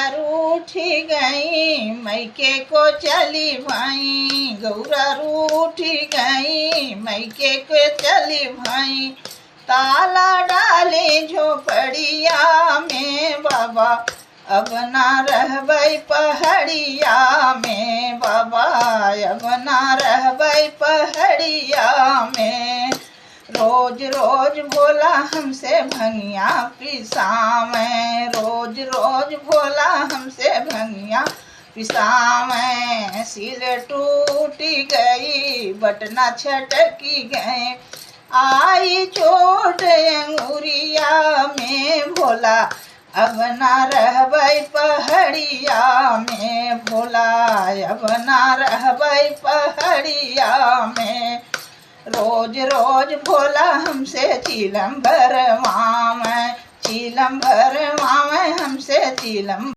रूठी गई मैके को चली भाई, गौरा रूठी गई मैके को चली भाई। ताला डाले झोपड़िया में बाबा, अब ना रहबै पहाड़िया में बाबा, अब ना रहबै पहाड़िया में। रोज रोज भोला हमसे भंगिया पिसावें, रोज रोज भोला हमसे भंगिया पिसावें। सिल टूटी गई बटना छटकी गए, आई चोट अंगुरिया में भोला, अब ना रहबै पहाड़िया में भोला, अब ना रहबै पहाड़िया में। रोज रोज भोला हमसे चीलम भरवावें, चीलम भरवावें हमसे चीलम।